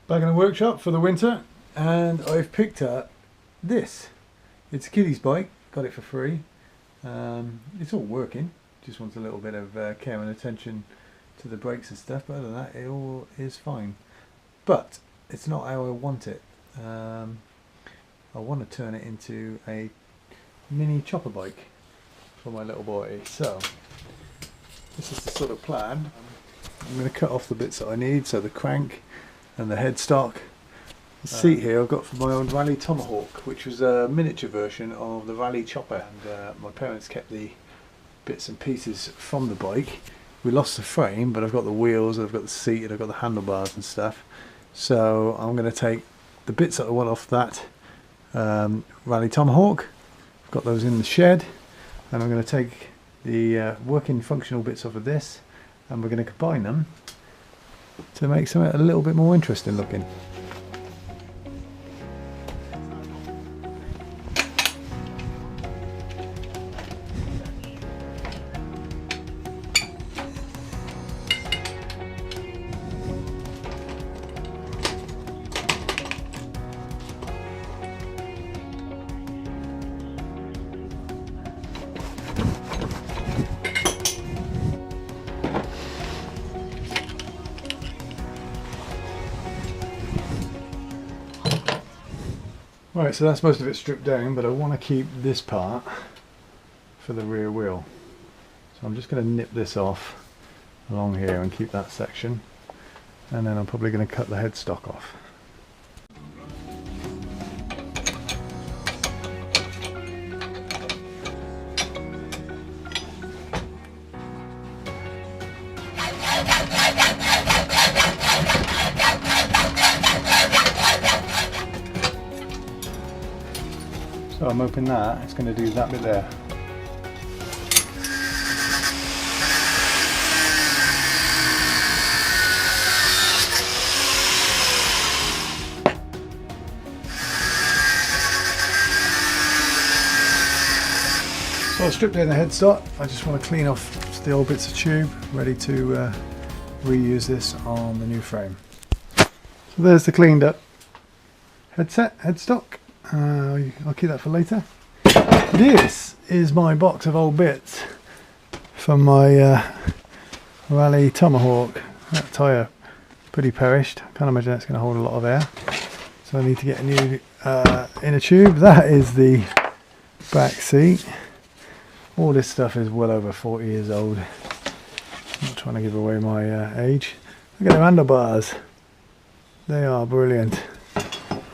Back in the workshop for the winter, and I've picked up this. It's a kiddie's bike, got it for free. It's all working, just wants a little bit of care and attention to the brakes and stuff, but other than that it all is fine. But it's not how I want it. I want to turn it into a mini chopper bike for my little boy. So this is the sort of plan. I'm going to cut off the bits that I need, so the crank and the headstock. The seat here I've got from my old Raleigh Tomohawk, which was a miniature version of the Raleigh chopper, and my parents kept the bits and pieces from the bike. We lost the frame, but I've got the wheels, I've got the seat, and I've got the handlebars and stuff. So I'm going to take the bits that I want off that Raleigh Tomohawk. I've got those in the shed, and I'm going to take the working functional bits off of this, and we're going to combine them to make something a little bit more interesting looking. Right, so that's most of it stripped down, but I want to keep this part for the rear wheel. So I'm just going to nip this off along here and keep that section, and then I'm probably going to cut the headstock off. So I'm hoping that it's going to do that bit there. So I've stripped down the headstock. I just want to clean off the old bits of tube, ready to reuse this on the new frame. So there's the cleaned up headstock. I'll keep that for later. This is my box of old bits from my Raleigh Tomohawk. That tyre pretty perished. I can't imagine that's going to hold a lot of air, so I need to get a new inner tube. That is the back seat. All this stuff is well over 40 years old. I'm not trying to give away my age. Look at the handlebars, they are brilliant.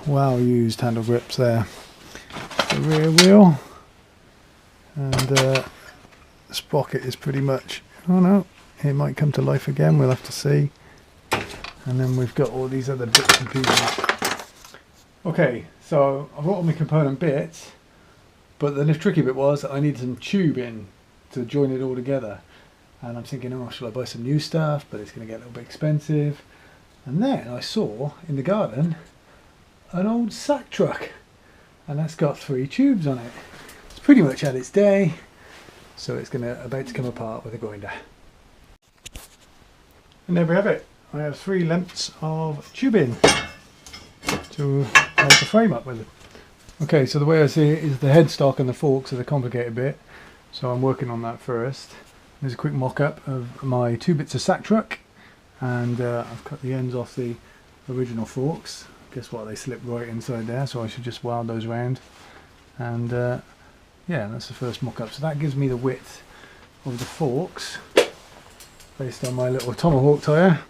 Well used handle grips there. The rear wheel, and the sprocket is pretty much, oh no, it might come to life again, we'll have to see. And then we've got all these other bits and pieces. Okay, so I've got all my component bits, but the tricky bit was I need some tubing to join it all together. And I'm thinking, oh, shall I buy some new stuff? But it's going to get a little bit expensive. And then I saw in the garden an old sack truck, and that's got 3 tubes on it. It's pretty much had its day, so it's about to come apart with a grinder. And there we have it. I have 3 lengths of tubing to make the frame up with it. Okay, so the way I see it is the headstock and the forks are the complicated bit, so I'm working on that first. There's a quick mock-up of my 2 bits of sack truck, and I've cut the ends off the original forks. Guess what, they slip right inside there, so I should just weld those round. And yeah, that's the first mock-up. So that gives me the width of the forks based on my little Tomahawk tyre.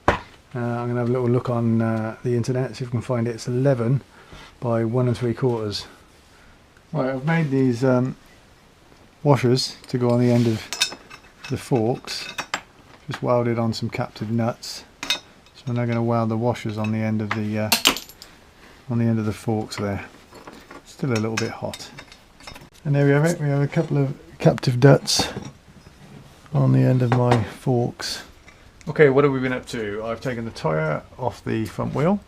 I'm going to have a little look on the internet, see if I can find it. It's 11 by 1 3/4. Right, I've made these washers to go on the end of the forks. Just welded on some captive nuts. So I'm now going to weld the washers on the end of the forks there. Still a little bit hot. And there we have it. We have a couple of captive nuts on the end of my forks. Okay, what have we been up to? I've taken the tyre off the front wheel,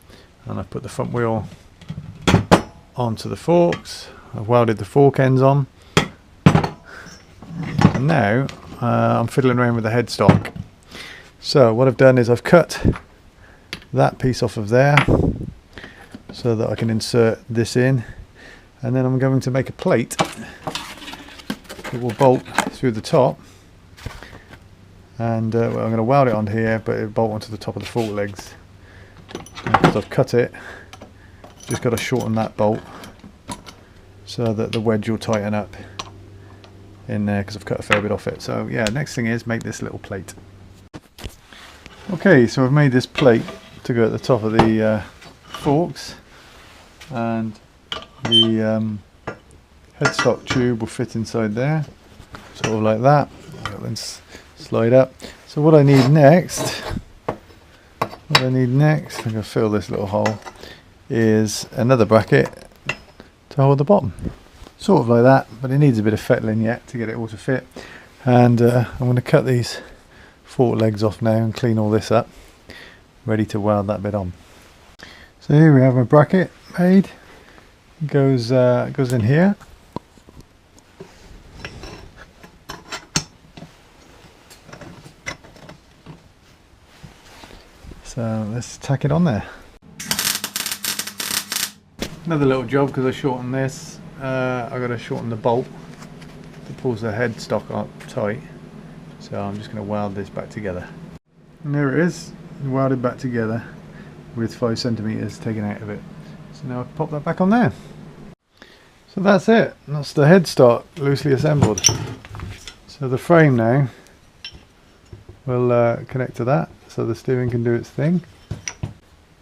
and I've put the front wheel onto the forks. I've welded the fork ends on, and now I'm fiddling around with the headstock. So what I've done is I've cut that piece off of there so that I can insert this in, and then I'm going to make a plate that will bolt through the top, and well, I'm going to weld it onto here, but it'll bolt onto the top of the fork legs. Because I've cut it, just got to shorten that bolt so that the wedge will tighten up in there, because I've cut a fair bit off it. So yeah, next thing is make this little plate. Okay, so I've made this plate to go at the top of the forks, and the headstock tube will fit inside there, sort of like that. It'll then slide up. So what I need next, I'm going to fill this little hole, is another bracket to hold the bottom. Sort of like that, but it needs a bit of fettling yet to get it all to fit. And I'm going to cut these fork legs off now and clean all this up, ready to weld that bit on. So here we have my bracket made. It goes in here. So let's tack it on there. Another little job, because I shortened this, I've got to shorten the bolt that pulls the headstock up tight. So I'm just going to weld this back together. And there it is, welded back together with 5 centimeters taken out of it. So now I pop that back on there. So that's it. That's the headstock loosely assembled. So the frame now will connect to that, so the steering can do its thing.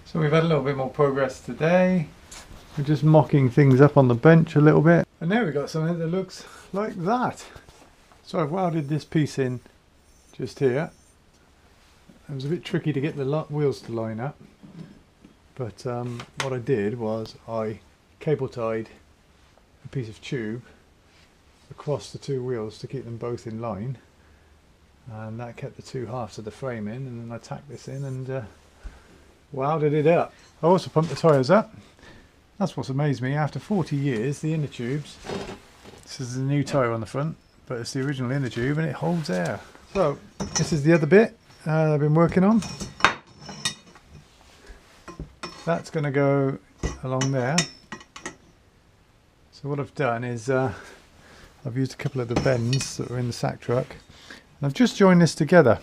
So we've had a little bit more progress today. We're just mocking things up on the bench a little bit. And now we've got something that looks like that. So I've welded this piece in just here. It was a bit tricky to get the wheels to line up. But what I did was I cable tied a piece of tube across the 2 wheels to keep them both in line. And that kept the 2 halves of the frame in, and then I tacked this in and welded it up. I also pumped the tyres up. That's what's amazed me. After 40 years, the inner tubes, this is the new tyre on the front, but it's the original inner tube and it holds air. So this is the other bit I've been working on. That's going to go along there. So what I've done is I've used a couple of the bends that were in the sack truck, and I've just joined this together.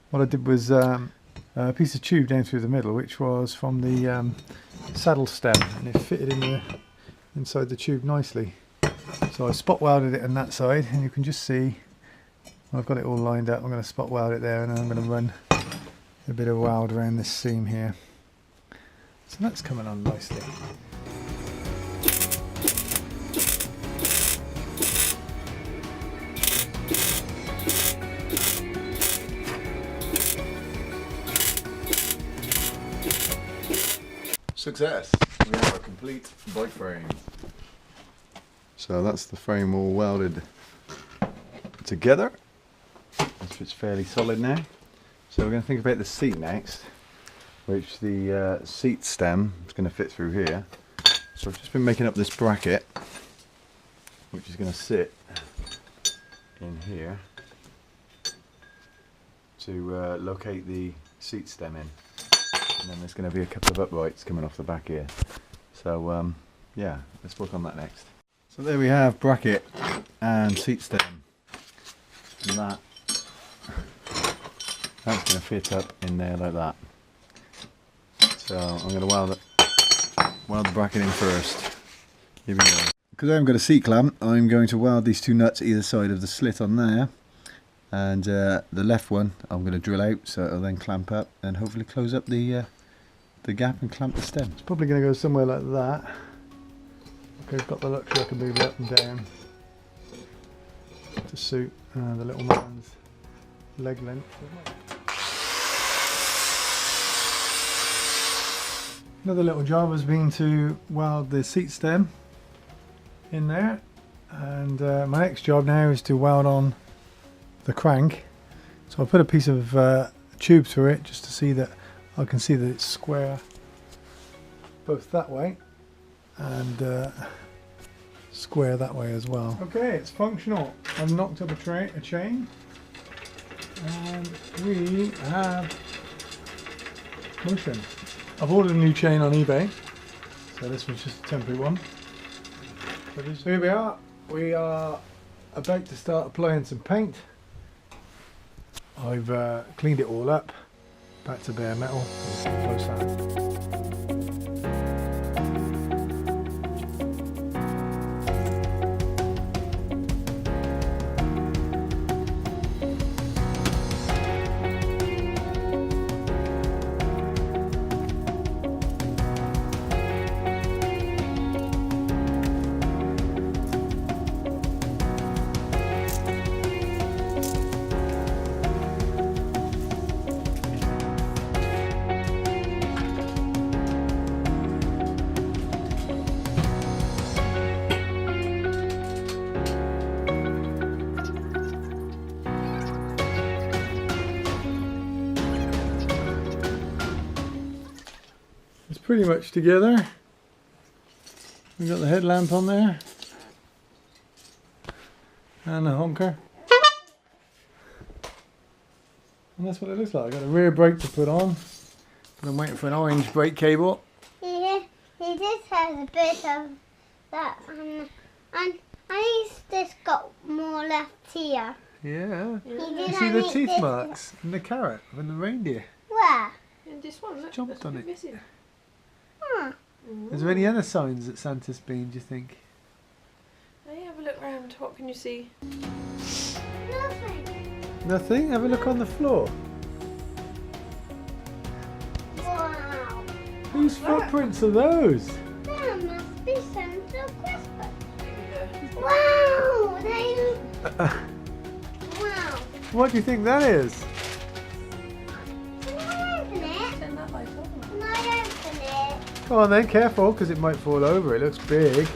What I did was a piece of tube down through the middle, which was from the saddle stem, and it fitted in inside the tube nicely. So I spot welded it on that side, and you can just see I've got it all lined up. I'm going to spot weld it there, and then I'm going to run a bit of weld around this seam here. So that's coming on nicely. Success! We have a complete bike frame. So that's the frame all welded together. It's fairly solid now. So we're going to think about the seat next, which the seat stem is going to fit through here. So I've just been making up this bracket, which is going to sit in here to locate the seat stem in. And then there's going to be a couple of uprights coming off the back here. So yeah, let's work on that next. So there we have bracket and seat stem. And that's going to fit up in there like that. So I'm going to weld the bracket in first. Here we go. Because I haven't got a seat clamp, I'm going to weld these 2 nuts either side of the slit on there. And the left one I'm going to drill out, so it'll then clamp up and hopefully close up the gap and clamp the stem. It's probably going to go somewhere like that. Okay, I've got the luxury, I can move it up and down to suit the little man's leg length. Another little job has been to weld the seat stem in there, and my next job now is to weld on the crank. So I put a piece of tube through it just to see that I can see that it's square both that way and square that way as well. Okay, it's functional. I've knocked up a chain, and we have motion. I've ordered a new chain on eBay, so this was just a temporary one. So here we are. We are about to start applying some paint. I've cleaned it all up, back to bare metal. Close that. It's pretty much together. We've got the headlamp on there and the honker, and that's what it looks like. I've got a rear brake to put on, but I'm waiting for an orange brake cable. Yeah, he just has a bit of that, and he's just got more left here. Yeah. You see the teeth marks and the carrot and the reindeer. Where? And this one, look, Jumped that's on a it. bit missing. Huh. Is there any other signs that Santa's been, do you think? Hey, have a look round. What can you see? Nothing. Nothing? Have a look on the floor. Wow. Whose footprints are those? There must be Santa Christmas. Yeah. Wow. They. Wow. What do you think that is? Can I open it? Turn that light on. Can I open it? Come on then, careful, because it might fall over. It looks big.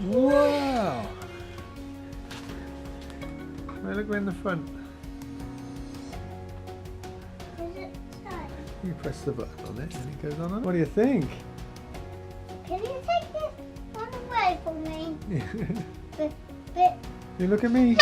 Wow! Now look in the front. Is it tight? You press the button on it and it goes on. What do you think? Can you take this one away from me? You But look at me.